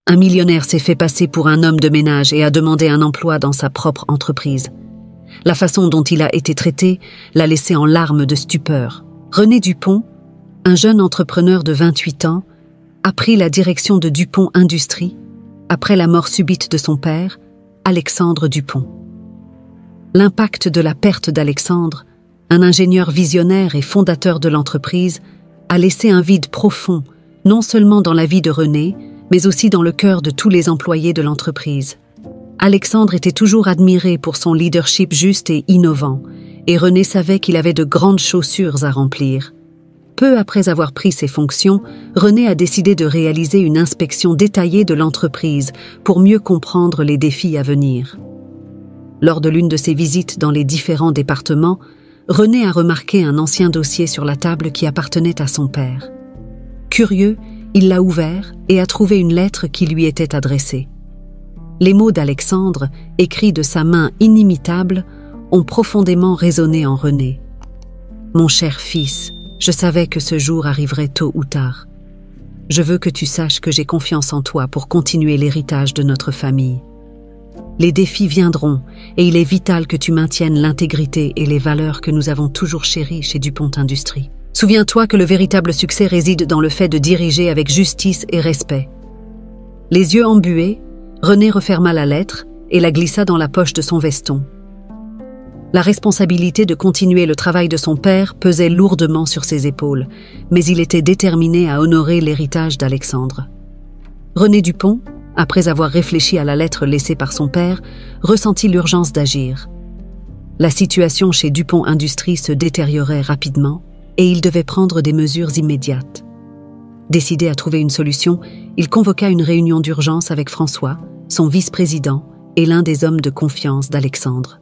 Un millionnaire s'est fait passer pour un homme de ménage et a demandé un emploi dans sa propre entreprise. La façon dont il a été traité l'a laissé en larmes de stupeur. René Dupont, un jeune entrepreneur de 28 ans, a pris la direction de Dupont Industries après la mort subite de son père, Alexandre Dupont. L'impact de la perte d'Alexandre, un ingénieur visionnaire et fondateur de l'entreprise, a laissé un vide profond, non seulement dans la vie de René, mais aussi dans le cœur de tous les employés de l'entreprise. Alexandre était toujours admiré pour son leadership juste et innovant, et René savait qu'il avait de grandes chaussures à remplir. Peu après avoir pris ses fonctions, René a décidé de réaliser une inspection détaillée de l'entreprise pour mieux comprendre les défis à venir. Lors de l'une de ses visites dans les différents départements, René a remarqué un ancien dossier sur la table qui appartenait à son père. Curieux, il l'a ouvert et a trouvé une lettre qui lui était adressée. Les mots d'Alexandre, écrits de sa main inimitable, ont profondément résonné en René. « Mon cher fils, je savais que ce jour arriverait tôt ou tard. Je veux que tu saches que j'ai confiance en toi pour continuer l'héritage de notre famille. Les défis viendront et il est vital que tu maintiennes l'intégrité et les valeurs que nous avons toujours chéries chez Dupont Industries. Souviens-toi que le véritable succès réside dans le fait de diriger avec justice et respect. » Les yeux embués, René referma la lettre et la glissa dans la poche de son veston. La responsabilité de continuer le travail de son père pesait lourdement sur ses épaules, mais il était déterminé à honorer l'héritage d'Alexandre. René Dupont, après avoir réfléchi à la lettre laissée par son père, ressentit l'urgence d'agir. La situation chez Dupont Industries se détériorait rapidement et il devait prendre des mesures immédiates. Décidé à trouver une solution, il convoqua une réunion d'urgence avec François, son vice-président et l'un des hommes de confiance d'Alexandre.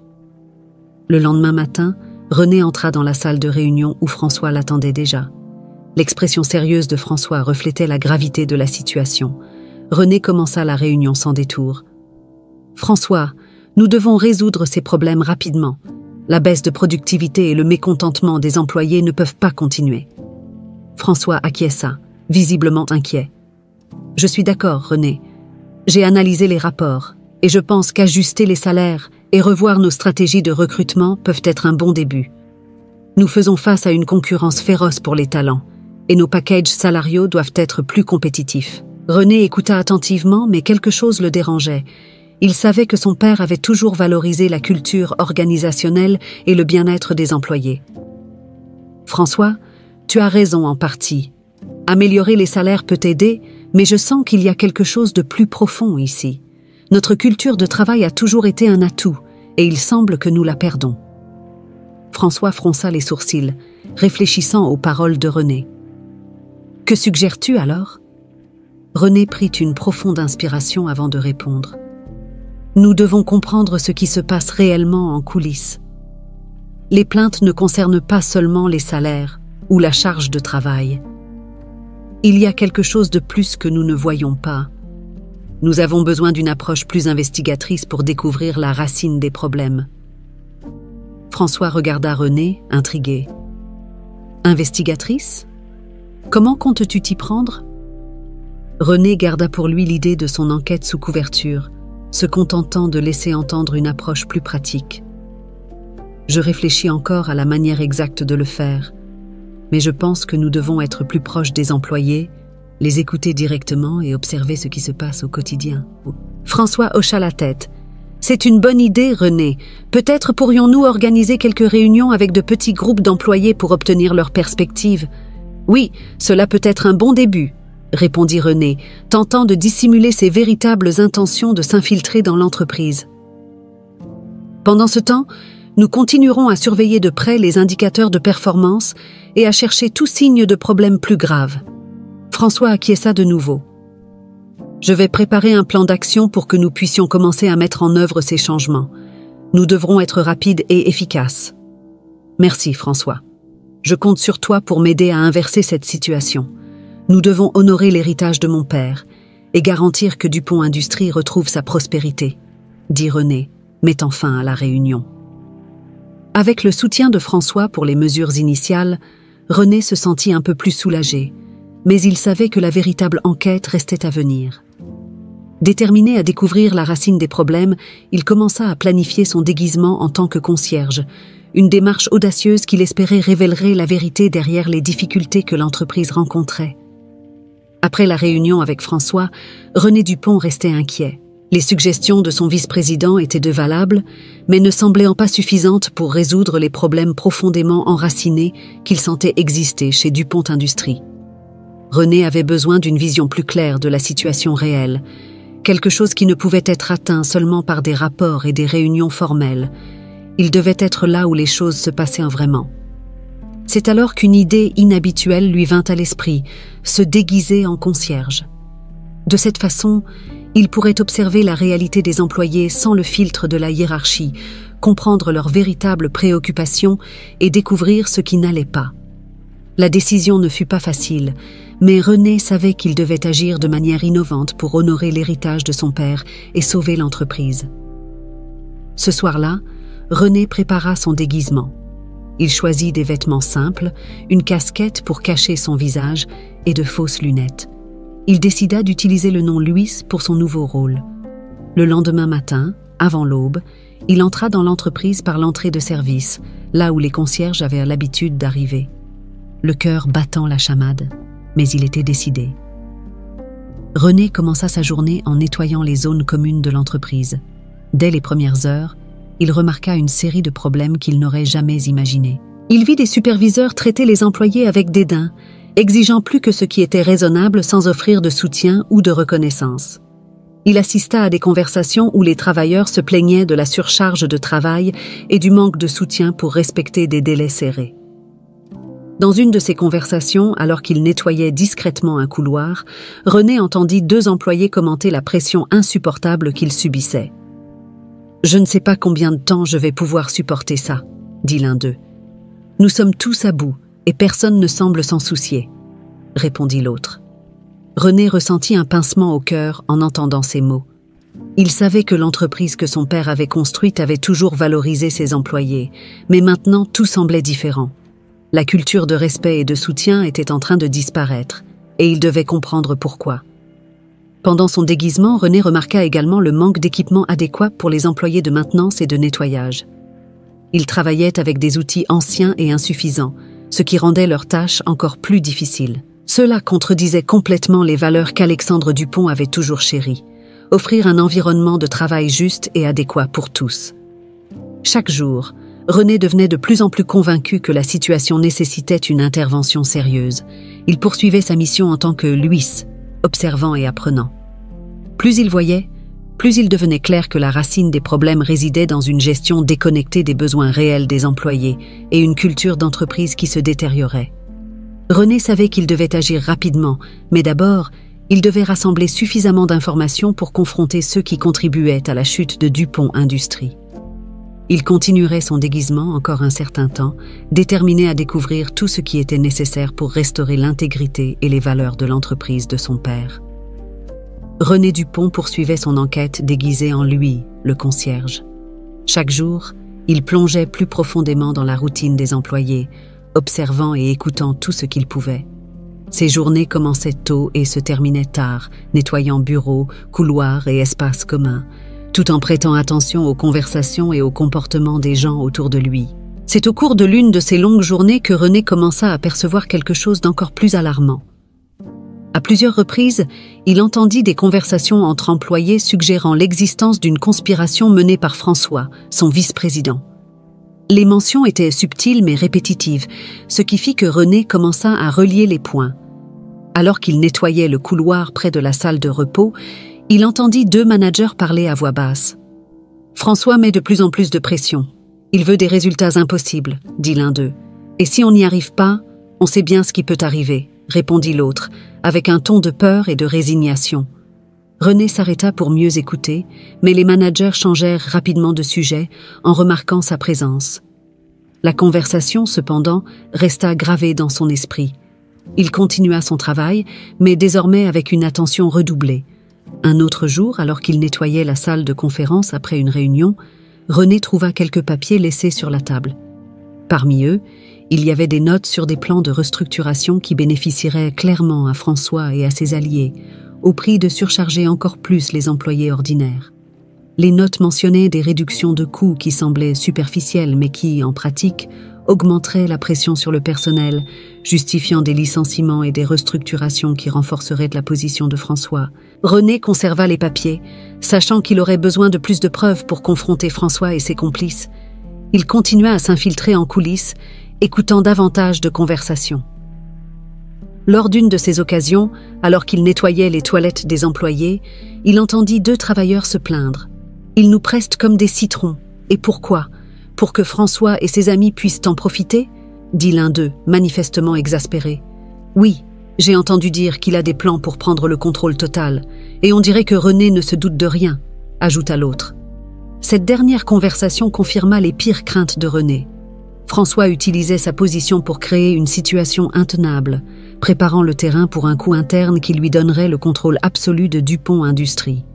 Le lendemain matin, René entra dans la salle de réunion où François l'attendait déjà. L'expression sérieuse de François reflétait la gravité de la situation. René commença la réunion sans détour. « François, nous devons résoudre ces problèmes rapidement. La baisse de productivité et le mécontentement des employés ne peuvent pas continuer. » François acquiesça, visiblement inquiet. « Je suis d'accord, René. J'ai analysé les rapports et je pense qu'ajuster les salaires et revoir nos stratégies de recrutement peuvent être un bon début. Nous faisons face à une concurrence féroce pour les talents et nos packages salariaux doivent être plus compétitifs. » René écouta attentivement, mais quelque chose le dérangeait. Il savait que son père avait toujours valorisé la culture organisationnelle et le bien-être des employés. « François, tu as raison en partie. Améliorer les salaires peut aider, mais je sens qu'il y a quelque chose de plus profond ici. Notre culture de travail a toujours été un atout, et il semble que nous la perdons. » François fronça les sourcils, réfléchissant aux paroles de René. « Que suggères-tu alors ?» René prit une profonde inspiration avant de répondre. « Nous devons comprendre ce qui se passe réellement en coulisses. Les plaintes ne concernent pas seulement les salaires ou la charge de travail. Il y a quelque chose de plus que nous ne voyons pas. Nous avons besoin d'une approche plus investigatrice pour découvrir la racine des problèmes. » François regarda René, intrigué. « Investigatrice ? Comment comptes-tu t'y prendre ?» René garda pour lui l'idée de son enquête sous couverture, se contentant de laisser entendre une approche plus pratique. « Je réfléchis encore à la manière exacte de le faire, mais je pense que nous devons être plus proches des employés, les écouter directement et observer ce qui se passe au quotidien. » François hocha la tête. « C'est une bonne idée, René. Peut-être pourrions-nous organiser quelques réunions avec de petits groupes d'employés pour obtenir leurs perspectives. Oui, cela peut être un bon début. » répondit René, tentant de dissimuler ses véritables intentions de s'infiltrer dans l'entreprise. Pendant ce temps, nous continuerons à surveiller de près les indicateurs de performance et à chercher tout signe de problème plus grave. François acquiesça de nouveau. Je vais préparer un plan d'action pour que nous puissions commencer à mettre en œuvre ces changements. Nous devrons être rapides et efficaces. Merci, François. Je compte sur toi pour m'aider à inverser cette situation. Nous devons honorer l'héritage de mon père et garantir que Dupont Industries retrouve sa prospérité, dit René, mettant fin à la réunion. Avec le soutien de François pour les mesures initiales, René se sentit un peu plus soulagé, mais il savait que la véritable enquête restait à venir. Déterminé à découvrir la racine des problèmes, il commença à planifier son déguisement en tant que concierge, une démarche audacieuse qu'il espérait révélerait la vérité derrière les difficultés que l'entreprise rencontrait. Après la réunion avec François, René Dupont restait inquiet. Les suggestions de son vice-président étaient de valables, mais ne semblaient pas suffisantes pour résoudre les problèmes profondément enracinés qu'il sentait exister chez Dupont Industries. René avait besoin d'une vision plus claire de la situation réelle, quelque chose qui ne pouvait être atteint seulement par des rapports et des réunions formelles. Il devait être là où les choses se passaient vraiment. C'est alors qu'une idée inhabituelle lui vint à l'esprit, se déguiser en concierge. De cette façon, il pourrait observer la réalité des employés sans le filtre de la hiérarchie, comprendre leurs véritables préoccupations et découvrir ce qui n'allait pas. La décision ne fut pas facile, mais René savait qu'il devait agir de manière innovante pour honorer l'héritage de son père et sauver l'entreprise. Ce soir-là, René prépara son déguisement. Il choisit des vêtements simples, une casquette pour cacher son visage et de fausses lunettes. Il décida d'utiliser le nom Louis pour son nouveau rôle. Le lendemain matin, avant l'aube, il entra dans l'entreprise par l'entrée de service, là où les concierges avaient l'habitude d'arriver. Le cœur battant la chamade, mais il était décidé. René commença sa journée en nettoyant les zones communes de l'entreprise. Dès les premières heures, il remarqua une série de problèmes qu'il n'aurait jamais imaginés. Il vit des superviseurs traiter les employés avec dédain, exigeant plus que ce qui était raisonnable sans offrir de soutien ou de reconnaissance. Il assista à des conversations où les travailleurs se plaignaient de la surcharge de travail et du manque de soutien pour respecter des délais serrés. Dans une de ces conversations, alors qu'il nettoyait discrètement un couloir, René entendit deux employés commenter la pression insupportable qu'ils subissaient. « Je ne sais pas combien de temps je vais pouvoir supporter ça », dit l'un d'eux. « Nous sommes tous à bout et personne ne semble s'en soucier », répondit l'autre. René ressentit un pincement au cœur en entendant ces mots. Il savait que l'entreprise que son père avait construite avait toujours valorisé ses employés, mais maintenant tout semblait différent. La culture de respect et de soutien était en train de disparaître, et il devait comprendre pourquoi. Pendant son déguisement, René remarqua également le manque d'équipement adéquat pour les employés de maintenance et de nettoyage. Ils travaillaient avec des outils anciens et insuffisants, ce qui rendait leur tâche encore plus difficile. Cela contredisait complètement les valeurs qu'Alexandre Dupont avait toujours chéries, offrir un environnement de travail juste et adéquat pour tous. Chaque jour, René devenait de plus en plus convaincu que la situation nécessitait une intervention sérieuse. Il poursuivait sa mission en tant que Louis, observant et apprenant. Plus il voyait, plus il devenait clair que la racine des problèmes résidait dans une gestion déconnectée des besoins réels des employés et une culture d'entreprise qui se détériorait. René savait qu'il devait agir rapidement, mais d'abord, il devait rassembler suffisamment d'informations pour confronter ceux qui contribuaient à la chute de Dupont Industries. Il continuerait son déguisement encore un certain temps, déterminé à découvrir tout ce qui était nécessaire pour restaurer l'intégrité et les valeurs de l'entreprise de son père. René Dupont poursuivait son enquête déguisé en lui, le concierge. Chaque jour, il plongeait plus profondément dans la routine des employés, observant et écoutant tout ce qu'il pouvait. Ses journées commençaient tôt et se terminaient tard, nettoyant bureaux, couloirs et espaces communs, tout en prêtant attention aux conversations et aux comportements des gens autour de lui. C'est au cours de l'une de ces longues journées que René commença à percevoir quelque chose d'encore plus alarmant. À plusieurs reprises, il entendit des conversations entre employés suggérant l'existence d'une conspiration menée par François, son vice-président. Les mentions étaient subtiles mais répétitives, ce qui fit que René commença à relier les points. Alors qu'il nettoyait le couloir près de la salle de repos, il entendit deux managers parler à voix basse. « François met de plus en plus de pression. Il veut des résultats impossibles, » dit l'un d'eux. « Et si on n'y arrive pas, on sait bien ce qui peut arriver, » répondit l'autre, avec un ton de peur et de résignation. René s'arrêta pour mieux écouter, mais les managers changèrent rapidement de sujet en remarquant sa présence. La conversation, cependant, resta gravée dans son esprit. Il continua son travail, mais désormais avec une attention redoublée. Un autre jour, alors qu'il nettoyait la salle de conférence après une réunion, René trouva quelques papiers laissés sur la table. Parmi eux, il y avait des notes sur des plans de restructuration qui bénéficieraient clairement à François et à ses alliés, au prix de surcharger encore plus les employés ordinaires. Les notes mentionnaient des réductions de coûts qui semblaient superficielles mais qui, en pratique, augmenteraient la pression sur le personnel, justifiant des licenciements et des restructurations qui renforceraient la position de François. René conserva les papiers, sachant qu'il aurait besoin de plus de preuves pour confronter François et ses complices. Il continua à s'infiltrer en coulisses, écoutant davantage de conversations. Lors d'une de ces occasions, alors qu'il nettoyait les toilettes des employés, il entendit 2 travailleurs se plaindre. « Ils nous pressent comme des citrons. Et pourquoi ? Pour que François et ses amis puissent en profiter ?» dit l'un d'eux, manifestement exaspéré. « Oui, j'ai entendu dire qu'il a des plans pour prendre le contrôle total, et on dirait que René ne se doute de rien, » ajouta l'autre. Cette dernière conversation confirma les pires craintes de René. François utilisait sa position pour créer une situation intenable, préparant le terrain pour un coup interne qui lui donnerait le contrôle absolu de Dupont Industries.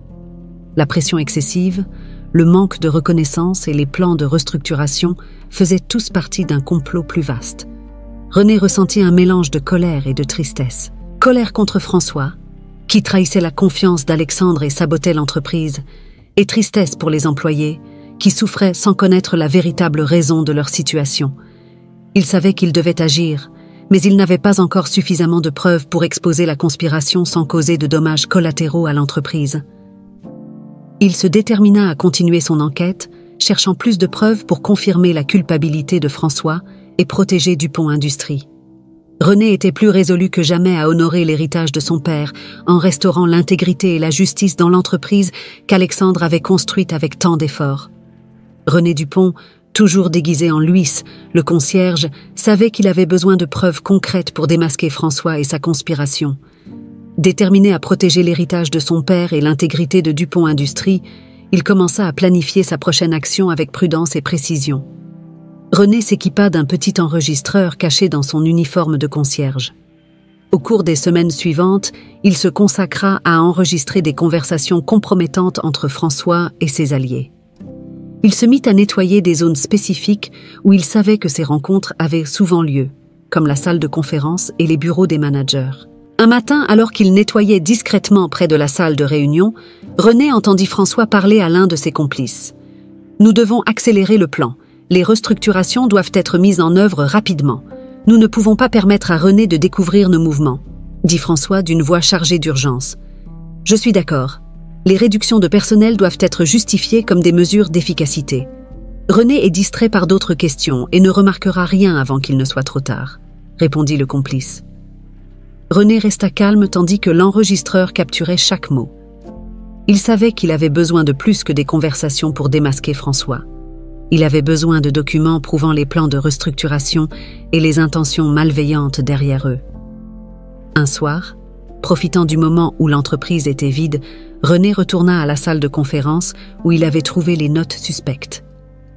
La pression excessive, le manque de reconnaissance et les plans de restructuration faisaient tous partie d'un complot plus vaste. René ressentit un mélange de colère et de tristesse. Colère contre François, qui trahissait la confiance d'Alexandre et sabotait l'entreprise, et tristesse pour les employés, qui souffraient sans connaître la véritable raison de leur situation. Il savait qu'il devait agir, mais il n'avait pas encore suffisamment de preuves pour exposer la conspiration sans causer de dommages collatéraux à l'entreprise. Il se détermina à continuer son enquête, cherchant plus de preuves pour confirmer la culpabilité de François et protéger Dupont Industries. René était plus résolu que jamais à honorer l'héritage de son père en restaurant l'intégrité et la justice dans l'entreprise qu'Alexandre avait construite avec tant d'efforts. René Dupont, toujours déguisé en Luis, le concierge, savait qu'il avait besoin de preuves concrètes pour démasquer François et sa conspiration. Déterminé à protéger l'héritage de son père et l'intégrité de Dupont Industries, il commença à planifier sa prochaine action avec prudence et précision. René s'équipa d'un petit enregistreur caché dans son uniforme de concierge. Au cours des semaines suivantes, il se consacra à enregistrer des conversations compromettantes entre François et ses alliés. Il se mit à nettoyer des zones spécifiques où il savait que ces rencontres avaient souvent lieu, comme la salle de conférence et les bureaux des managers. Un matin, alors qu'il nettoyait discrètement près de la salle de réunion, René entendit François parler à l'un de ses complices. « Nous devons accélérer le plan. Les restructurations doivent être mises en œuvre rapidement. Nous ne pouvons pas permettre à René de découvrir nos mouvements, » dit François d'une voix chargée d'urgence. « Je suis d'accord. Les réductions de personnel doivent être justifiées comme des mesures d'efficacité. René est distrait par d'autres questions et ne remarquera rien avant qu'il ne soit trop tard, » répondit le complice. René resta calme tandis que l'enregistreur capturait chaque mot. Il savait qu'il avait besoin de plus que des conversations pour démasquer François. Il avait besoin de documents prouvant les plans de restructuration et les intentions malveillantes derrière eux. Un soir, profitant du moment où l'entreprise était vide, René retourna à la salle de conférence où il avait trouvé les notes suspectes.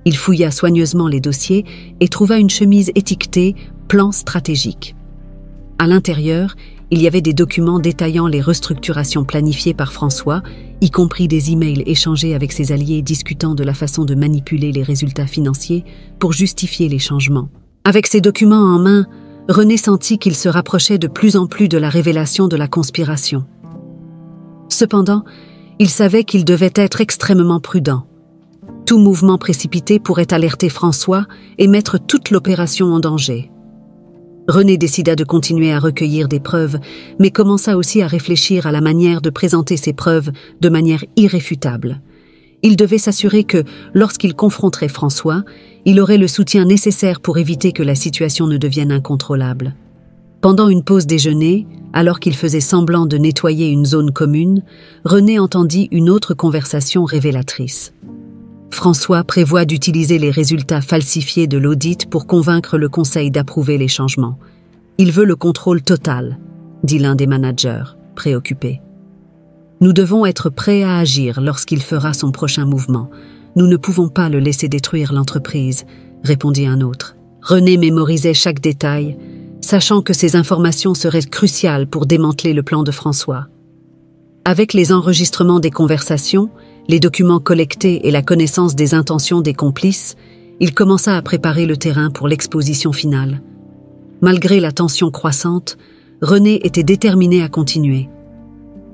Il fouilla soigneusement les dossiers et trouva une chemise étiquetée « Plan stratégique ». À l'intérieur, il y avait des documents détaillant les restructurations planifiées par François, y compris des emails échangés avec ses alliés discutant de la façon de manipuler les résultats financiers pour justifier les changements. Avec ces documents en main, René sentit qu'il se rapprochait de plus en plus de la révélation de la conspiration. Cependant, il savait qu'il devait être extrêmement prudent. Tout mouvement précipité pourrait alerter François et mettre toute l'opération en danger. René décida de continuer à recueillir des preuves, mais commença aussi à réfléchir à la manière de présenter ces preuves de manière irréfutable. Il devait s'assurer que, lorsqu'il confronterait François, il aurait le soutien nécessaire pour éviter que la situation ne devienne incontrôlable. Pendant une pause déjeuner, alors qu'il faisait semblant de nettoyer une zone commune, René entendit une autre conversation révélatrice. François prévoit d'utiliser les résultats falsifiés de l'audit pour convaincre le conseil d'approuver les changements. Il veut le contrôle total, dit l'un des managers, préoccupé. Nous devons être prêts à agir lorsqu'il fera son prochain mouvement. Nous ne pouvons pas le laisser détruire l'entreprise, répondit un autre. René mémorisait chaque détail, sachant que ces informations seraient cruciales pour démanteler le plan de François. Avec les enregistrements des conversations, les documents collectés et la connaissance des intentions des complices, il commença à préparer le terrain pour l'exposition finale. Malgré la tension croissante, René était déterminé à continuer.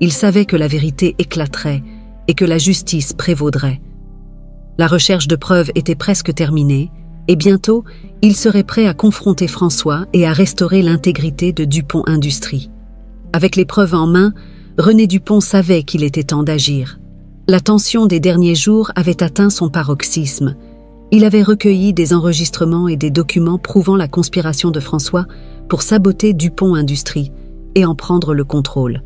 Il savait que la vérité éclaterait et que la justice prévaudrait. La recherche de preuves était presque terminée, et bientôt, il serait prêt à confronter François et à restaurer l'intégrité de Dupont Industries. Avec les preuves en main, René Dupont savait qu'il était temps d'agir. La tension des derniers jours avait atteint son paroxysme. Il avait recueilli des enregistrements et des documents prouvant la conspiration de François pour saboter Dupont Industries et en prendre le contrôle.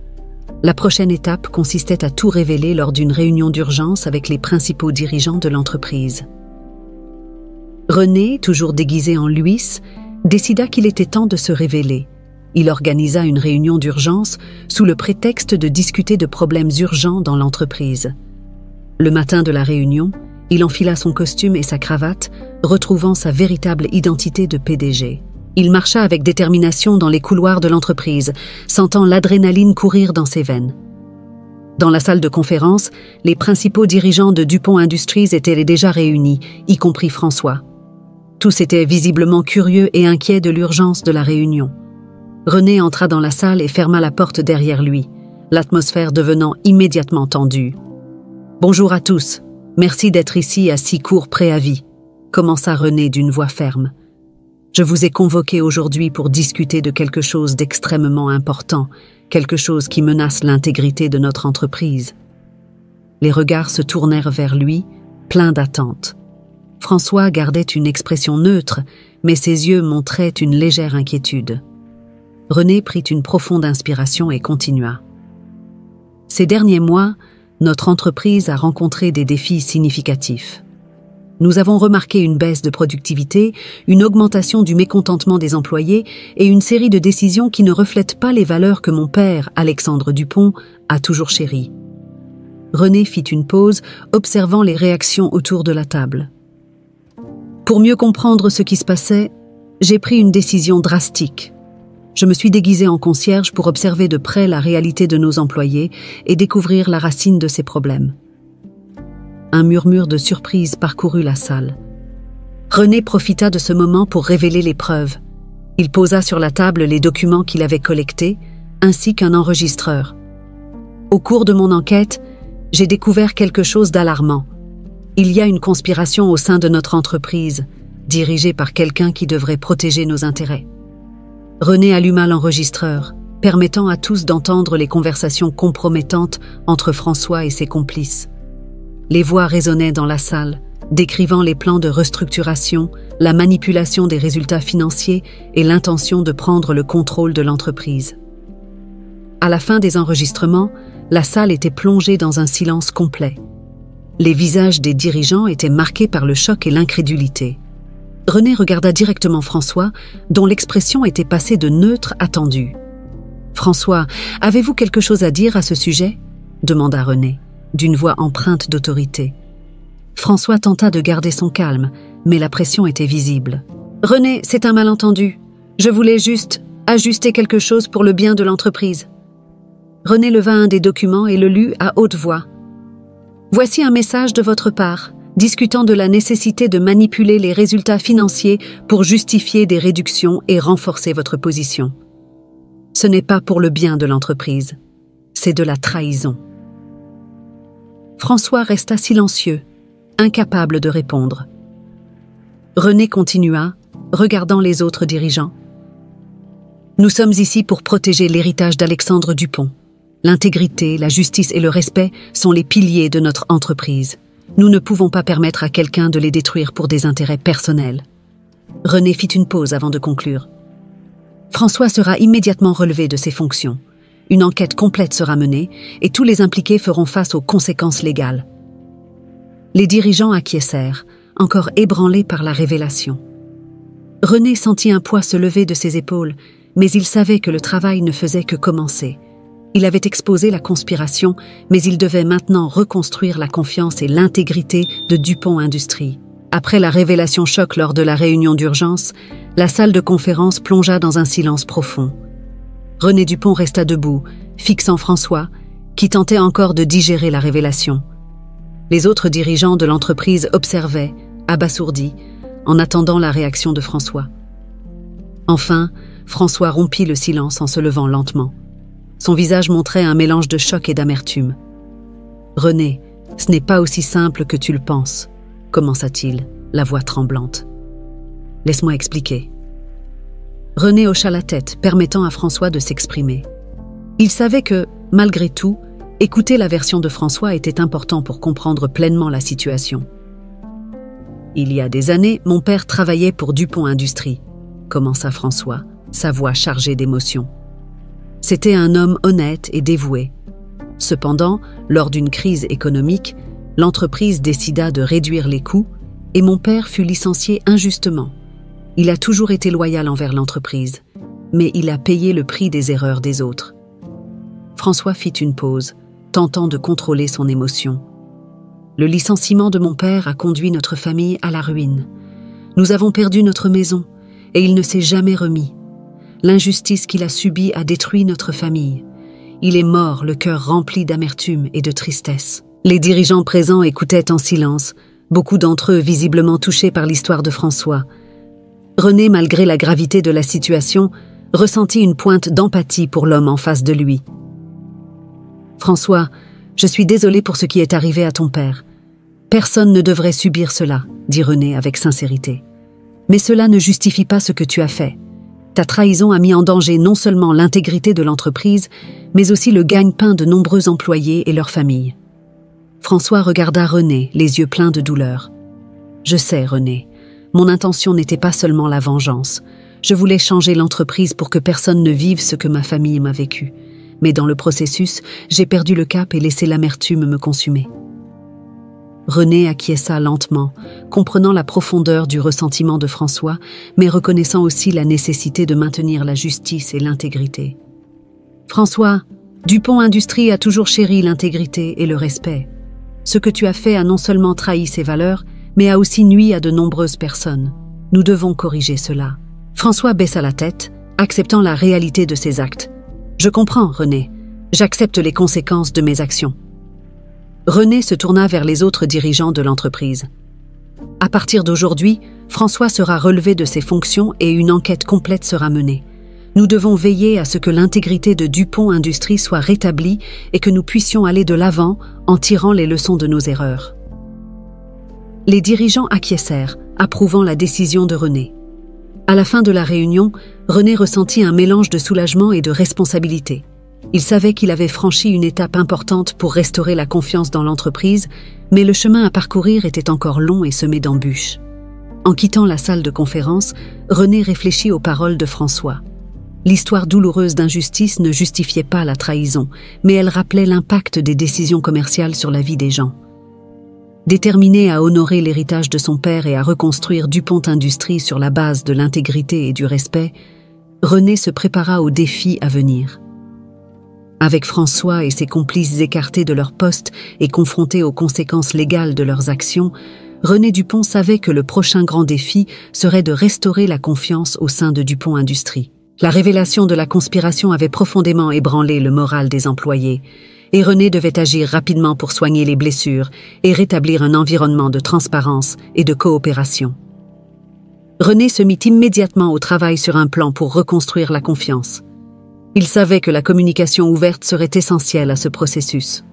La prochaine étape consistait à tout révéler lors d'une réunion d'urgence avec les principaux dirigeants de l'entreprise. René, toujours déguisé en Luis, décida qu'il était temps de se révéler. Il organisa une réunion d'urgence sous le prétexte de discuter de problèmes urgents dans l'entreprise. Le matin de la réunion, il enfila son costume et sa cravate, retrouvant sa véritable identité de PDG. Il marcha avec détermination dans les couloirs de l'entreprise, sentant l'adrénaline courir dans ses veines. Dans la salle de conférence, les principaux dirigeants de Dupont Industries étaient déjà réunis, y compris François. Tous étaient visiblement curieux et inquiets de l'urgence de la réunion. René entra dans la salle et ferma la porte derrière lui, l'atmosphère devenant immédiatement tendue. « Bonjour à tous, merci d'être ici à si court préavis », commença René d'une voix ferme. « Je vous ai convoqué aujourd'hui pour discuter de quelque chose d'extrêmement important, quelque chose qui menace l'intégrité de notre entreprise. » Les regards se tournèrent vers lui, pleins d'attente. François gardait une expression neutre, mais ses yeux montraient une légère inquiétude. René prit une profonde inspiration et continua. « Ces derniers mois, notre entreprise a rencontré des défis significatifs. Nous avons remarqué une baisse de productivité, une augmentation du mécontentement des employés et une série de décisions qui ne reflètent pas les valeurs que mon père, Alexandre Dupont, a toujours chéries. » René fit une pause, observant les réactions autour de la table. « Pour mieux comprendre ce qui se passait, j'ai pris une décision drastique. Je me suis déguisé en concierge pour observer de près la réalité de nos employés et découvrir la racine de ces problèmes. » Un murmure de surprise parcourut la salle. René profita de ce moment pour révéler les preuves. Il posa sur la table les documents qu'il avait collectés, ainsi qu'un enregistreur. « Au cours de mon enquête, j'ai découvert quelque chose d'alarmant. Il y a une conspiration au sein de notre entreprise, dirigée par quelqu'un qui devrait protéger nos intérêts. » René alluma l'enregistreur, permettant à tous d'entendre les conversations compromettantes entre François et ses complices. Les voix résonnaient dans la salle, décrivant les plans de restructuration, la manipulation des résultats financiers et l'intention de prendre le contrôle de l'entreprise. À la fin des enregistrements, la salle était plongée dans un silence complet. Les visages des dirigeants étaient marqués par le choc et l'incrédulité. René regarda directement François, dont l'expression était passée de neutre à tendue. « François, avez-vous quelque chose à dire à ce sujet ?» demanda René, d'une voix empreinte d'autorité. François tenta de garder son calme, mais la pression était visible. « René, c'est un malentendu. Je voulais juste ajuster quelque chose pour le bien de l'entreprise. » René leva un des documents et le lut à haute voix. « Voici un message de votre part, discutant de la nécessité de manipuler les résultats financiers pour justifier des réductions et renforcer votre position. Ce n'est pas pour le bien de l'entreprise, c'est de la trahison. » François resta silencieux, incapable de répondre. René continua, regardant les autres dirigeants. « Nous sommes ici pour protéger l'héritage d'Alexandre Dupont. L'intégrité, la justice et le respect sont les piliers de notre entreprise. Nous ne pouvons pas permettre à quelqu'un de les détruire pour des intérêts personnels. » René fit une pause avant de conclure. « François sera immédiatement relevé de ses fonctions. Une enquête complète sera menée et tous les impliqués feront face aux conséquences légales. » Les dirigeants acquiescèrent, encore ébranlés par la révélation. René sentit un poids se lever de ses épaules, mais il savait que le travail ne faisait que commencer. Il avait exposé la conspiration, mais il devait maintenant reconstruire la confiance et l'intégrité de Dupont Industries. Après la révélation choc lors de la réunion d'urgence, la salle de conférence plongea dans un silence profond. René Dupont resta debout, fixant François, qui tentait encore de digérer la révélation. Les autres dirigeants de l'entreprise observaient, abasourdis, en attendant la réaction de François. Enfin, François rompit le silence en se levant lentement. Son visage montrait un mélange de choc et d'amertume. « René, ce n'est pas aussi simple que tu le penses, » commença-t-il, la voix tremblante. « Laisse-moi expliquer. » René hocha la tête, permettant à François de s'exprimer. Il savait que, malgré tout, écouter la version de François était important pour comprendre pleinement la situation. « Il y a des années, mon père travaillait pour Dupont Industries, » commença François, sa voix chargée d'émotion. C'était un homme honnête et dévoué. Cependant, lors d'une crise économique, l'entreprise décida de réduire les coûts et mon père fut licencié injustement. Il a toujours été loyal envers l'entreprise, mais il a payé le prix des erreurs des autres. François fit une pause, tentant de contrôler son émotion. Le licenciement de mon père a conduit notre famille à la ruine. Nous avons perdu notre maison et il ne s'est jamais remis. L'injustice qu'il a subie a détruit notre famille. Il est mort, le cœur rempli d'amertume et de tristesse. Les dirigeants présents écoutaient en silence, beaucoup d'entre eux visiblement touchés par l'histoire de François. René, malgré la gravité de la situation, ressentit une pointe d'empathie pour l'homme en face de lui. « François, je suis désolé pour ce qui est arrivé à ton père. Personne ne devrait subir cela, » dit René avec sincérité. « Mais cela ne justifie pas ce que tu as fait. Ta trahison a mis en danger non seulement l'intégrité de l'entreprise, mais aussi le gagne-pain de nombreux employés et leurs familles. » François regarda René, les yeux pleins de douleur. « Je sais, René. Mon intention n'était pas seulement la vengeance. Je voulais changer l'entreprise pour que personne ne vive ce que ma famille m'a vécu. Mais dans le processus, j'ai perdu le cap et laissé l'amertume me consumer. » René acquiesça lentement, comprenant la profondeur du ressentiment de François, mais reconnaissant aussi la nécessité de maintenir la justice et l'intégrité. « François, Dupont Industries a toujours chéri l'intégrité et le respect. Ce que tu as fait a non seulement trahi ses valeurs, mais a aussi nui à de nombreuses personnes. Nous devons corriger cela. » François baissa la tête, acceptant la réalité de ses actes. « Je comprends, René. J'accepte les conséquences de mes actions. » René se tourna vers les autres dirigeants de l'entreprise. « À partir d'aujourd'hui, François sera relevé de ses fonctions et une enquête complète sera menée. Nous devons veiller à ce que l'intégrité de Dupont Industries soit rétablie et que nous puissions aller de l'avant en tirant les leçons de nos erreurs. » Les dirigeants acquiescèrent, approuvant la décision de René. À la fin de la réunion, René ressentit un mélange de soulagement et de responsabilité. Il savait qu'il avait franchi une étape importante pour restaurer la confiance dans l'entreprise, mais le chemin à parcourir était encore long et semé d'embûches. En quittant la salle de conférence, René réfléchit aux paroles de François. L'histoire douloureuse d'injustice ne justifiait pas la trahison, mais elle rappelait l'impact des décisions commerciales sur la vie des gens. Déterminé à honorer l'héritage de son père et à reconstruire Dupont Industries sur la base de l'intégrité et du respect, René se prépara aux défis à venir. Avec François et ses complices écartés de leur poste et confrontés aux conséquences légales de leurs actions, René Dupont savait que le prochain grand défi serait de restaurer la confiance au sein de Dupont Industries. La révélation de la conspiration avait profondément ébranlé le moral des employés, et René devait agir rapidement pour soigner les blessures et rétablir un environnement de transparence et de coopération. René se mit immédiatement au travail sur un plan pour reconstruire la confiance. Il savait que la communication ouverte serait essentielle à ce processus.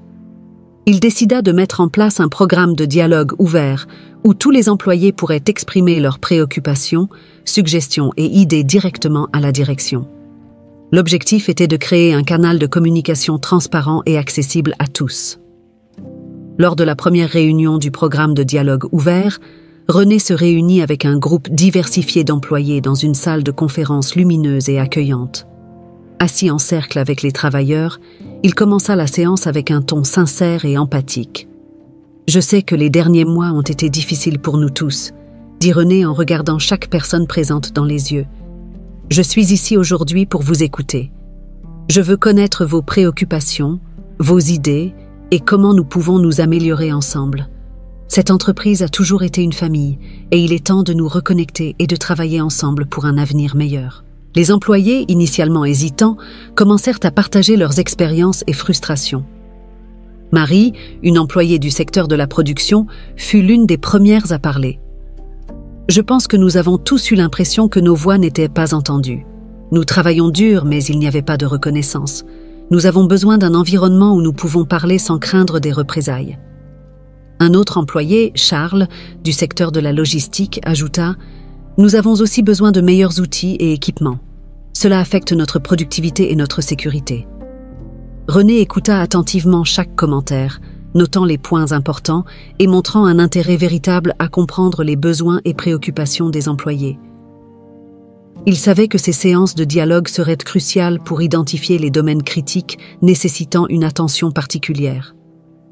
Il décida de mettre en place un programme de dialogue ouvert où tous les employés pourraient exprimer leurs préoccupations, suggestions et idées directement à la direction. L'objectif était de créer un canal de communication transparent et accessible à tous. Lors de la première réunion du programme de dialogue ouvert, René se réunit avec un groupe diversifié d'employés dans une salle de conférence lumineuse et accueillante. Assis en cercle avec les travailleurs, il commença la séance avec un ton sincère et empathique. « Je sais que les derniers mois ont été difficiles pour nous tous », dit René en regardant chaque personne présente dans les yeux. « Je suis ici aujourd'hui pour vous écouter. Je veux connaître vos préoccupations, vos idées et comment nous pouvons nous améliorer ensemble. Cette entreprise a toujours été une famille et il est temps de nous reconnecter et de travailler ensemble pour un avenir meilleur. » Les employés, initialement hésitants, commencèrent à partager leurs expériences et frustrations. Marie, une employée du secteur de la production, fut l'une des premières à parler. « Je pense que nous avons tous eu l'impression que nos voix n'étaient pas entendues. Nous travaillons dur, mais il n'y avait pas de reconnaissance. Nous avons besoin d'un environnement où nous pouvons parler sans craindre des représailles. » Un autre employé, Charles, du secteur de la logistique, ajouta « Nous avons aussi besoin de meilleurs outils et équipements. Cela affecte notre productivité et notre sécurité. » René écouta attentivement chaque commentaire, notant les points importants et montrant un intérêt véritable à comprendre les besoins et préoccupations des employés. Il savait que ces séances de dialogue seraient cruciales pour identifier les domaines critiques nécessitant une attention particulière.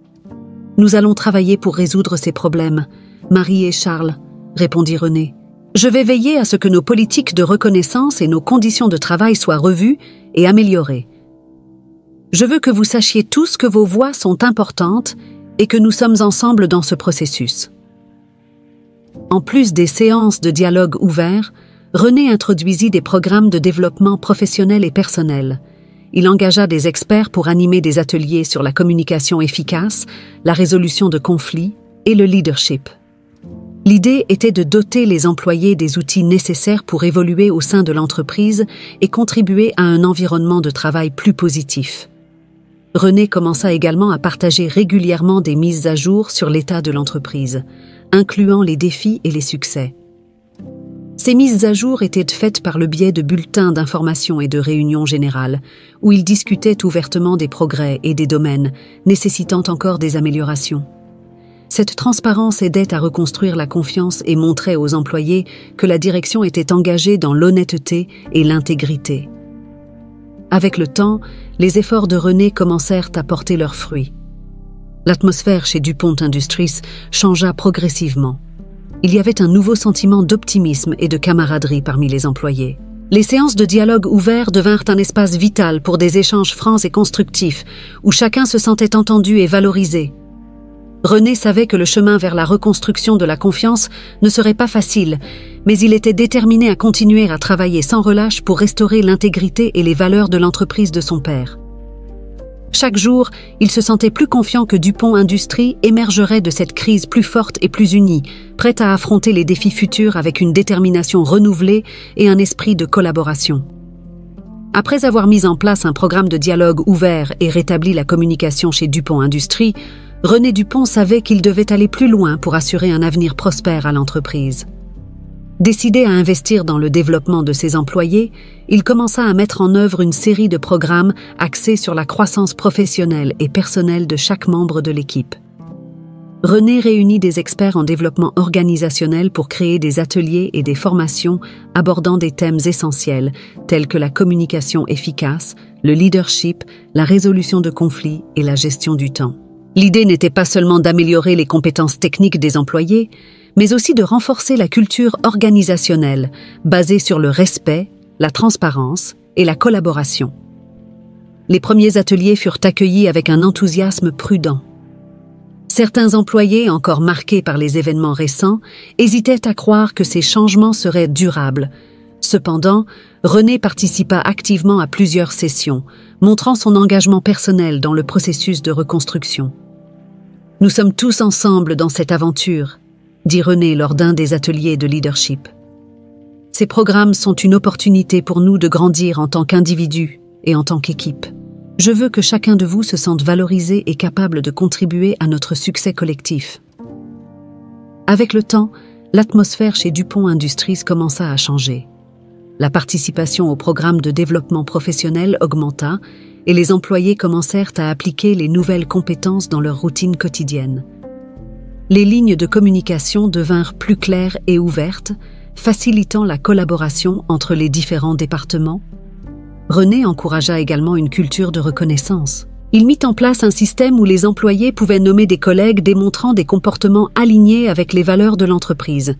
« Nous allons travailler pour résoudre ces problèmes, Marie et Charles, » répondit René. « Je vais veiller à ce que nos politiques de reconnaissance et nos conditions de travail soient revues et améliorées. Je veux que vous sachiez tous que vos voix sont importantes et que nous sommes ensemble dans ce processus. » En plus des séances de dialogue ouvert, René introduisit des programmes de développement professionnel et personnel. Il engagea des experts pour animer des ateliers sur la communication efficace, la résolution de conflits et le leadership. L'idée était de doter les employés des outils nécessaires pour évoluer au sein de l'entreprise et contribuer à un environnement de travail plus positif. René commença également à partager régulièrement des mises à jour sur l'état de l'entreprise, incluant les défis et les succès. Ces mises à jour étaient faites par le biais de bulletins d'information et de réunions générales, où il discutait ouvertement des progrès et des domaines nécessitant encore des améliorations. Cette transparence aidait à reconstruire la confiance et montrait aux employés que la direction était engagée dans l'honnêteté et l'intégrité. Avec le temps, les efforts de René commencèrent à porter leurs fruits. L'atmosphère chez DuPont Industries changea progressivement. Il y avait un nouveau sentiment d'optimisme et de camaraderie parmi les employés. Les séances de dialogue ouvert devinrent un espace vital pour des échanges francs et constructifs, où chacun se sentait entendu et valorisé. René savait que le chemin vers la reconstruction de la confiance ne serait pas facile, mais il était déterminé à continuer à travailler sans relâche pour restaurer l'intégrité et les valeurs de l'entreprise de son père. Chaque jour, il se sentait plus confiant que DuPont Industries émergerait de cette crise plus forte et plus unie, prête à affronter les défis futurs avec une détermination renouvelée et un esprit de collaboration. Après avoir mis en place un programme de dialogue ouvert et rétabli la communication chez DuPont Industries, René Dupont savait qu'il devait aller plus loin pour assurer un avenir prospère à l'entreprise. Décidé à investir dans le développement de ses employés, il commença à mettre en œuvre une série de programmes axés sur la croissance professionnelle et personnelle de chaque membre de l'équipe. René réunit des experts en développement organisationnel pour créer des ateliers et des formations abordant des thèmes essentiels tels que la communication efficace, le leadership, la résolution de conflits et la gestion du temps. L'idée n'était pas seulement d'améliorer les compétences techniques des employés, mais aussi de renforcer la culture organisationnelle basée sur le respect, la transparence et la collaboration. Les premiers ateliers furent accueillis avec un enthousiasme prudent. Certains employés, encore marqués par les événements récents, hésitaient à croire que ces changements seraient durables. Cependant, René participa activement à plusieurs sessions, montrant son engagement personnel dans le processus de reconstruction. « Nous sommes tous ensemble dans cette aventure », dit René lors d'un des ateliers de leadership. « Ces programmes sont une opportunité pour nous de grandir en tant qu'individus et en tant qu'équipe. Je veux que chacun de vous se sente valorisé et capable de contribuer à notre succès collectif. » Avec le temps, l'atmosphère chez DuPont Industries commença à changer. La participation au programme de développement professionnel augmenta et les employés commencèrent à appliquer les nouvelles compétences dans leur routine quotidienne. Les lignes de communication devinrent plus claires et ouvertes, facilitant la collaboration entre les différents départements. René encouragea également une culture de reconnaissance. Il mit en place un système où les employés pouvaient nommer des collègues démontrant des comportements alignés avec les valeurs de l'entreprise.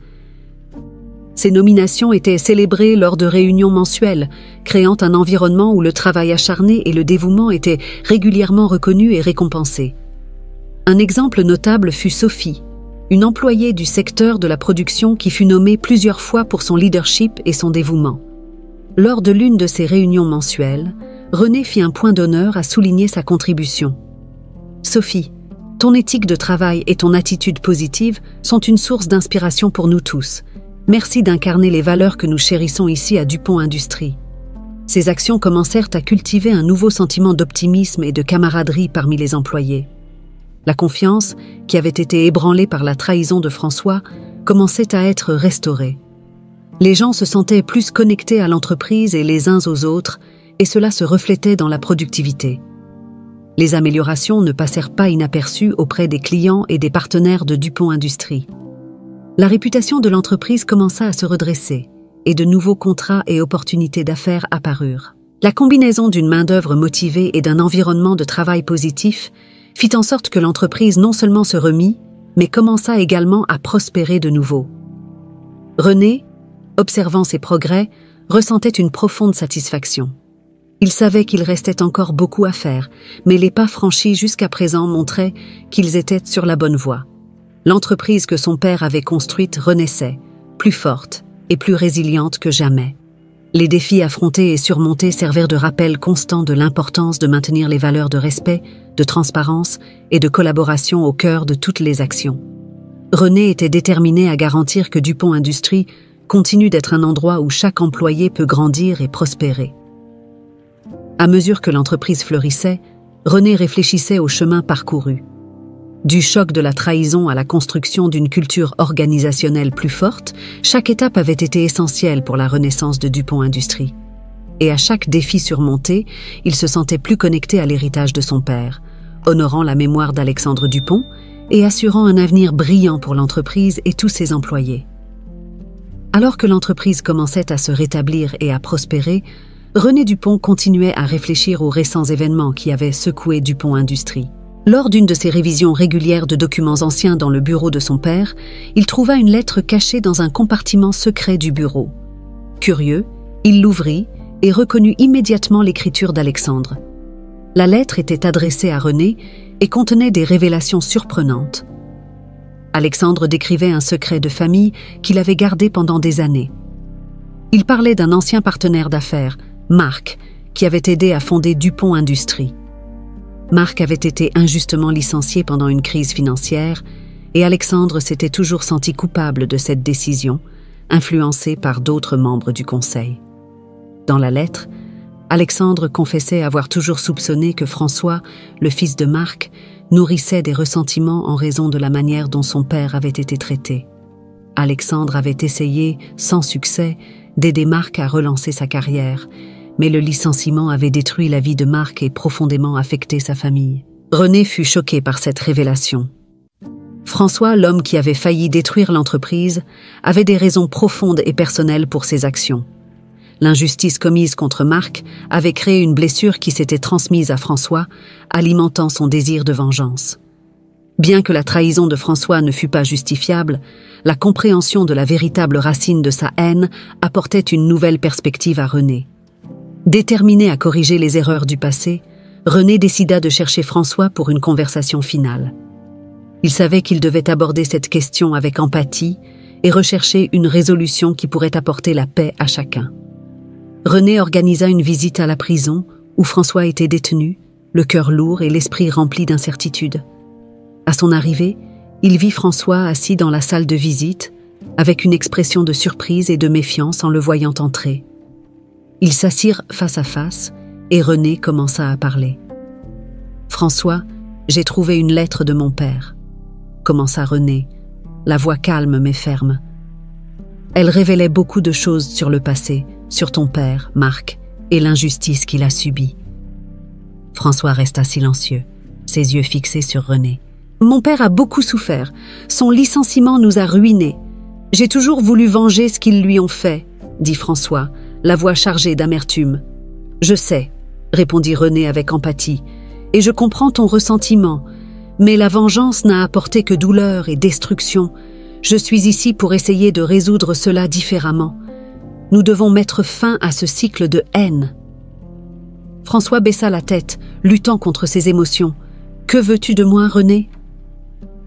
Ces nominations étaient célébrées lors de réunions mensuelles, créant un environnement où le travail acharné et le dévouement étaient régulièrement reconnus et récompensés. Un exemple notable fut Sophie, une employée du secteur de la production qui fut nommée plusieurs fois pour son leadership et son dévouement. Lors de l'une de ces réunions mensuelles, René fit un point d'honneur à souligner sa contribution. « Sophie, ton éthique de travail et ton attitude positive sont une source d'inspiration pour nous tous. Merci d'incarner les valeurs que nous chérissons ici à DuPont Industries. » Ces actions commencèrent à cultiver un nouveau sentiment d'optimisme et de camaraderie parmi les employés. La confiance, qui avait été ébranlée par la trahison de François, commençait à être restaurée. Les gens se sentaient plus connectés à l'entreprise et les uns aux autres, et cela se reflétait dans la productivité. Les améliorations ne passèrent pas inaperçues auprès des clients et des partenaires de Dupont Industries. La réputation de l'entreprise commença à se redresser, et de nouveaux contrats et opportunités d'affaires apparurent. La combinaison d'une main-d'œuvre motivée et d'un environnement de travail positif fit en sorte que l'entreprise non seulement se remit, mais commença également à prospérer de nouveau. René, observant ces progrès, ressentait une profonde satisfaction. Il savait qu'il restait encore beaucoup à faire, mais les pas franchis jusqu'à présent montraient qu'ils étaient sur la bonne voie. L'entreprise que son père avait construite renaissait, plus forte et plus résiliente que jamais. Les défis affrontés et surmontés servirent de rappel constant de l'importance de maintenir les valeurs de respect, de transparence et de collaboration au cœur de toutes les actions. René était déterminé à garantir que Dupont Industries continue d'être un endroit où chaque employé peut grandir et prospérer. À mesure que l'entreprise fleurissait, René réfléchissait au chemin parcouru. Du choc de la trahison à la construction d'une culture organisationnelle plus forte, chaque étape avait été essentielle pour la renaissance de Dupont Industries. Et à chaque défi surmonté, il se sentait plus connecté à l'héritage de son père, honorant la mémoire d'Alexandre Dupont et assurant un avenir brillant pour l'entreprise et tous ses employés. Alors que l'entreprise commençait à se rétablir et à prospérer, René Dupont continuait à réfléchir aux récents événements qui avaient secoué Dupont Industries. Lors d'une de ses révisions régulières de documents anciens dans le bureau de son père, il trouva une lettre cachée dans un compartiment secret du bureau. Curieux, il l'ouvrit et reconnut immédiatement l'écriture d'Alexandre. La lettre était adressée à René et contenait des révélations surprenantes. Alexandre décrivait un secret de famille qu'il avait gardé pendant des années. Il parlait d'un ancien partenaire d'affaires, Marc, qui avait aidé à fonder Dupont Industries. Marc avait été injustement licencié pendant une crise financière et Alexandre s'était toujours senti coupable de cette décision, influencé par d'autres membres du conseil. Dans la lettre, Alexandre confessait avoir toujours soupçonné que François, le fils de Marc, nourrissait des ressentiments en raison de la manière dont son père avait été traité. Alexandre avait essayé, sans succès, d'aider Marc à relancer sa carrière, mais le licenciement avait détruit la vie de Marc et profondément affecté sa famille. René fut choqué par cette révélation. François, l'homme qui avait failli détruire l'entreprise, avait des raisons profondes et personnelles pour ses actions. L'injustice commise contre Marc avait créé une blessure qui s'était transmise à François, alimentant son désir de vengeance. Bien que la trahison de François ne fût pas justifiable, la compréhension de la véritable racine de sa haine apportait une nouvelle perspective à René. Déterminé à corriger les erreurs du passé, René décida de chercher François pour une conversation finale. Il savait qu'il devait aborder cette question avec empathie et rechercher une résolution qui pourrait apporter la paix à chacun. René organisa une visite à la prison où François était détenu, le cœur lourd et l'esprit rempli d'incertitude. À son arrivée, il vit François assis dans la salle de visite, avec une expression de surprise et de méfiance en le voyant entrer. Ils s'assirent face à face et René commença à parler. « François, j'ai trouvé une lettre de mon père, » commença René, la voix calme mais ferme. Elle révélait beaucoup de choses sur le passé, sur ton père, Marc, et l'injustice qu'il a subie. François resta silencieux, ses yeux fixés sur René. « Mon père a beaucoup souffert. Son licenciement nous a ruinés. J'ai toujours voulu venger ce qu'ils lui ont fait, » dit François, la voix chargée d'amertume. « Je sais, » répondit René avec empathie, « et je comprends ton ressentiment, mais la vengeance n'a apporté que douleur et destruction. Je suis ici pour essayer de résoudre cela différemment. Nous devons mettre fin à ce cycle de haine. » François baissa la tête, luttant contre ses émotions. « Que veux-tu de moi, René ? »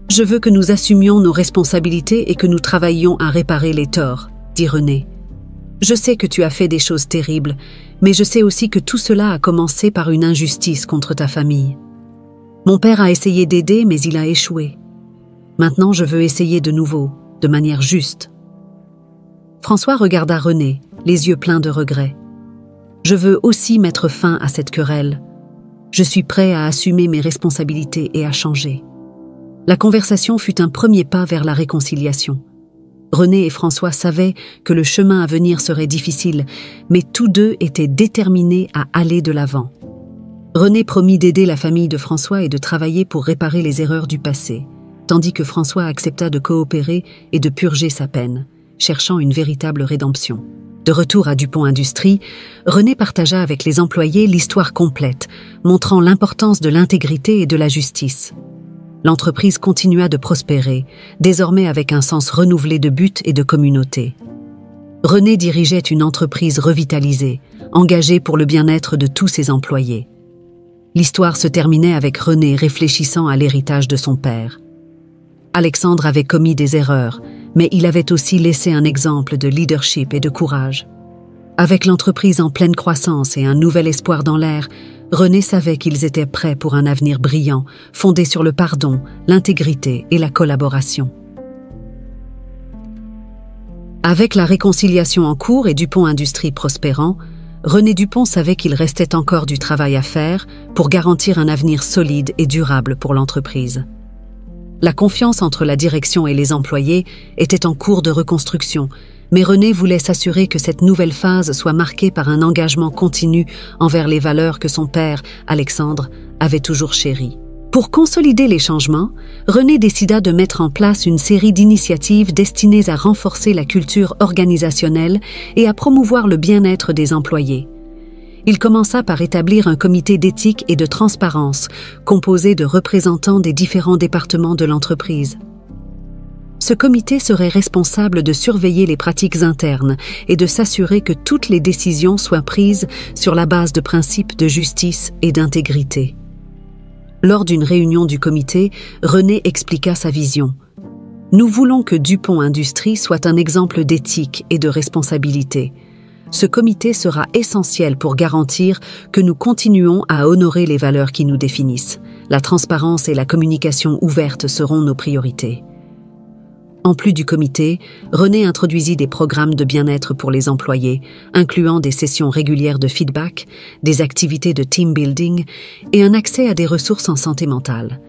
« Je veux que nous assumions nos responsabilités et que nous travaillions à réparer les torts, » dit René. « Je sais que tu as fait des choses terribles, mais je sais aussi que tout cela a commencé par une injustice contre ta famille. Mon père a essayé d'aider, mais il a échoué. Maintenant, je veux essayer de nouveau, de manière juste. » François regarda René, les yeux pleins de regret. Je veux aussi mettre fin à cette querelle. Je suis prêt à assumer mes responsabilités et à changer. » La conversation fut un premier pas vers la réconciliation. René et François savaient que le chemin à venir serait difficile, mais tous deux étaient déterminés à aller de l'avant. René promit d'aider la famille de François et de travailler pour réparer les erreurs du passé, tandis que François accepta de coopérer et de purger sa peine, cherchant une véritable rédemption. De retour à Dupont Industries, René partagea avec les employés l'histoire complète, montrant l'importance de l'intégrité et de la justice. L'entreprise continua de prospérer, désormais avec un sens renouvelé de but et de communauté. René dirigeait une entreprise revitalisée, engagée pour le bien-être de tous ses employés. L'histoire se terminait avec René réfléchissant à l'héritage de son père. Alexandre avait commis des erreurs, mais il avait aussi laissé un exemple de leadership et de courage. Avec l'entreprise en pleine croissance et un nouvel espoir dans l'air, René savait qu'ils étaient prêts pour un avenir brillant, fondé sur le pardon, l'intégrité et la collaboration. Avec la réconciliation en cours et Dupont Industries prospérant, René Dupont savait qu'il restait encore du travail à faire pour garantir un avenir solide et durable pour l'entreprise. La confiance entre la direction et les employés était en cours de reconstruction, mais René voulait s'assurer que cette nouvelle phase soit marquée par un engagement continu envers les valeurs que son père, Alexandre, avait toujours chéries. Pour consolider les changements, René décida de mettre en place une série d'initiatives destinées à renforcer la culture organisationnelle et à promouvoir le bien-être des employés. Il commença par établir un comité d'éthique et de transparence, composé de représentants des différents départements de l'entreprise. Ce comité serait responsable de surveiller les pratiques internes et de s'assurer que toutes les décisions soient prises sur la base de principes de justice et d'intégrité. Lors d'une réunion du comité, René expliqua sa vision. « Nous voulons que Dupont Industries soit un exemple d'éthique et de responsabilité. Ce comité sera essentiel pour garantir que nous continuons à honorer les valeurs qui nous définissent. La transparence et la communication ouverte seront nos priorités. » En plus du comité, René introduisit des programmes de bien-être pour les employés, incluant des sessions régulières de feedback, des activités de team building et un accès à des ressources en santé mentale.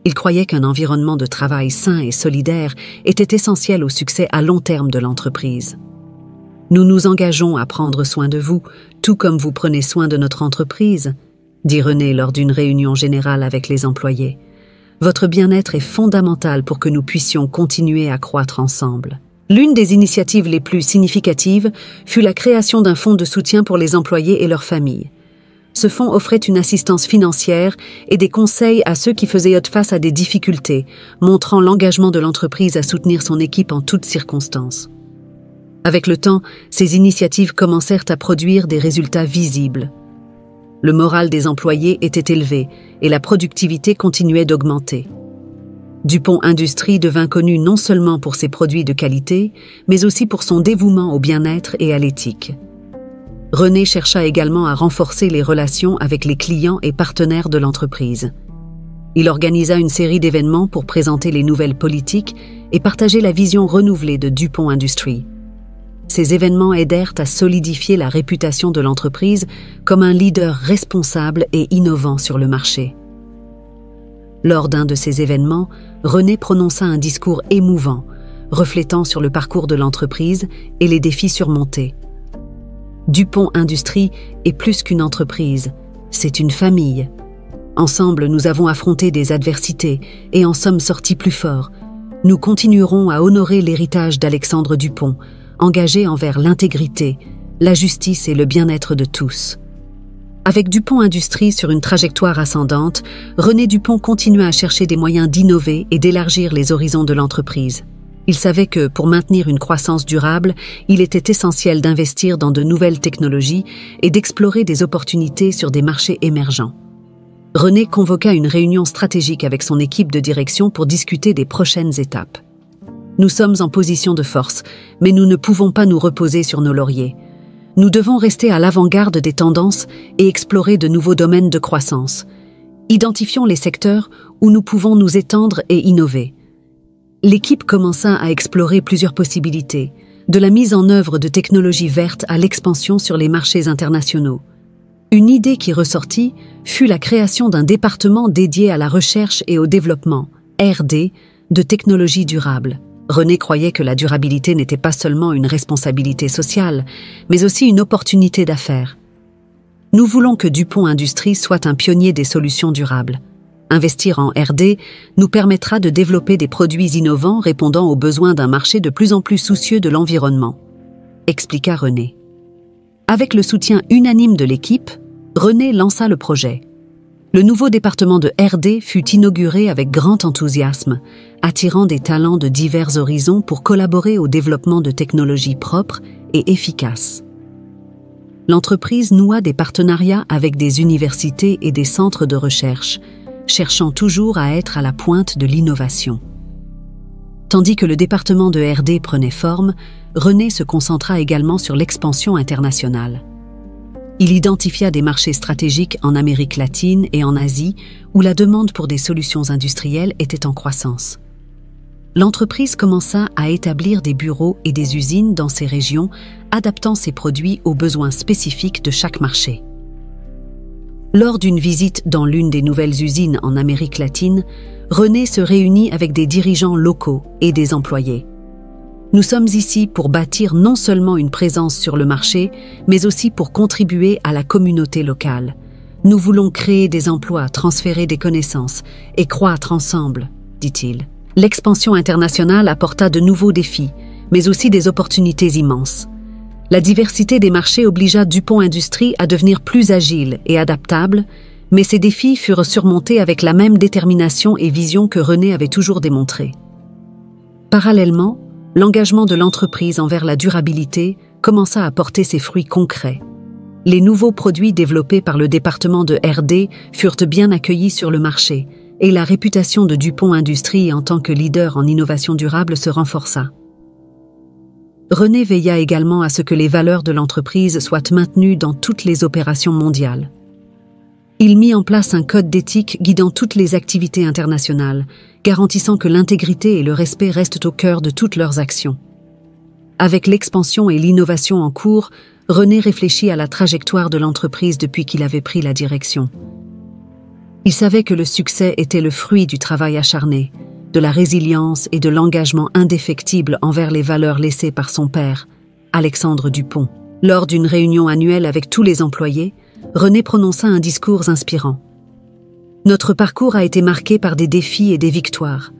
Il croyait qu'un environnement de travail sain et solidaire était essentiel au succès à long terme de l'entreprise. « Nous nous engageons à prendre soin de vous, tout comme vous prenez soin de notre entreprise, » dit René lors d'une réunion générale avec les employés. « Votre bien-être est fondamental pour que nous puissions continuer à croître ensemble. » L'une des initiatives les plus significatives fut la création d'un fonds de soutien pour les employés et leurs familles. Ce fonds offrait une assistance financière et des conseils à ceux qui faisaient face à des difficultés, montrant l'engagement de l'entreprise à soutenir son équipe en toutes circonstances. Avec le temps, ces initiatives commencèrent à produire des résultats visibles. Le moral des employés était élevé et la productivité continuait d'augmenter. Dupont Industries devint connu non seulement pour ses produits de qualité, mais aussi pour son dévouement au bien-être et à l'éthique. René chercha également à renforcer les relations avec les clients et partenaires de l'entreprise. Il organisa une série d'événements pour présenter les nouvelles politiques et partager la vision renouvelée de Dupont Industries. Ces événements aidèrent à solidifier la réputation de l'entreprise comme un leader responsable et innovant sur le marché. Lors d'un de ces événements, René prononça un discours émouvant, reflétant sur le parcours de l'entreprise et les défis surmontés. Dupont Industries est plus qu'une entreprise, c'est une famille. Ensemble, nous avons affronté des adversités et en sommes sortis plus forts. Nous continuerons à honorer l'héritage d'Alexandre Dupont, engagé envers l'intégrité, la justice et le bien-être de tous. Avec Dupont Industries sur une trajectoire ascendante, René Dupont continua à chercher des moyens d'innover et d'élargir les horizons de l'entreprise. Il savait que, pour maintenir une croissance durable, il était essentiel d'investir dans de nouvelles technologies et d'explorer des opportunités sur des marchés émergents. René convoqua une réunion stratégique avec son équipe de direction pour discuter des prochaines étapes. Nous sommes en position de force, mais nous ne pouvons pas nous reposer sur nos lauriers. Nous devons rester à l'avant-garde des tendances et explorer de nouveaux domaines de croissance. Identifions les secteurs où nous pouvons nous étendre et innover. L'équipe commença à explorer plusieurs possibilités, de la mise en œuvre de technologies vertes à l'expansion sur les marchés internationaux. Une idée qui ressortit fut la création d'un département dédié à la recherche et au développement, R&D, de technologies durables. René croyait que la durabilité n'était pas seulement une responsabilité sociale, mais aussi une opportunité d'affaires. Nous voulons que DuPont Industries soit un pionnier des solutions durables. Investir en R&D nous permettra de développer des produits innovants répondant aux besoins d'un marché de plus en plus soucieux de l'environnement, expliqua René. Avec le soutien unanime de l'équipe, René lança le projet. Le nouveau département de R&D fut inauguré avec grand enthousiasme, attirant des talents de divers horizons pour collaborer au développement de technologies propres et efficaces. L'entreprise noua des partenariats avec des universités et des centres de recherche, cherchant toujours à être à la pointe de l'innovation. Tandis que le département de R&D prenait forme, René se concentra également sur l'expansion internationale. Il identifia des marchés stratégiques en Amérique latine et en Asie, où la demande pour des solutions industrielles était en croissance. L'entreprise commença à établir des bureaux et des usines dans ces régions, adaptant ses produits aux besoins spécifiques de chaque marché. Lors d'une visite dans l'une des nouvelles usines en Amérique latine, René se réunit avec des dirigeants locaux et des employés. Nous sommes ici pour bâtir non seulement une présence sur le marché, mais aussi pour contribuer à la communauté locale. Nous voulons créer des emplois, transférer des connaissances et croître ensemble, dit-il. L'expansion internationale apporta de nouveaux défis, mais aussi des opportunités immenses. La diversité des marchés obligea DuPont Industries à devenir plus agile et adaptable, mais ces défis furent surmontés avec la même détermination et vision que René avait toujours démontrée. Parallèlement, l'engagement de l'entreprise envers la durabilité commença à porter ses fruits concrets. Les nouveaux produits développés par le département de R&D furent bien accueillis sur le marché, et la réputation de DuPont Industries en tant que leader en innovation durable se renforça. René veilla également à ce que les valeurs de l'entreprise soient maintenues dans toutes les opérations mondiales. Il mit en place un code d'éthique guidant toutes les activités internationales, garantissant que l'intégrité et le respect restent au cœur de toutes leurs actions. Avec l'expansion et l'innovation en cours, René réfléchit à la trajectoire de l'entreprise depuis qu'il avait pris la direction. Il savait que le succès était le fruit du travail acharné, de la résilience et de l'engagement indéfectible envers les valeurs laissées par son père, Alexandre Dupont. Lors d'une réunion annuelle avec tous les employés, René prononça un discours inspirant. « Notre parcours a été marqué par des défis et des victoires.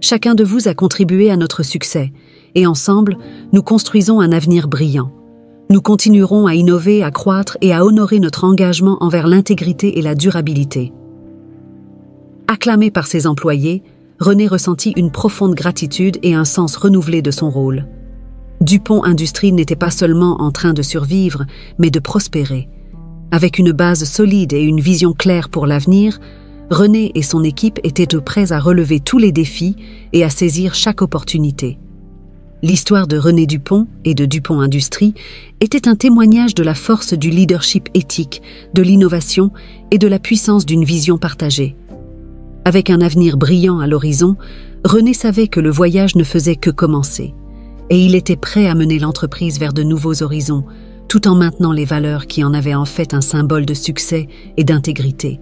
Chacun de vous a contribué à notre succès, et ensemble, nous construisons un avenir brillant. Nous continuerons à innover, à croître et à honorer notre engagement envers l'intégrité et la durabilité. » Acclamé par ses employés, René ressentit une profonde gratitude et un sens renouvelé de son rôle. DuPont Industries n'était pas seulement en train de survivre, mais de prospérer. Avec une base solide et une vision claire pour l'avenir, René et son équipe étaient prêts à relever tous les défis et à saisir chaque opportunité. L'histoire de René Dupont et de DuPont Industries était un témoignage de la force du leadership éthique, de l'innovation et de la puissance d'une vision partagée. Avec un avenir brillant à l'horizon, René savait que le voyage ne faisait que commencer, et il était prêt à mener l'entreprise vers de nouveaux horizons, tout en maintenant les valeurs qui en avaient en fait un symbole de succès et d'intégrité.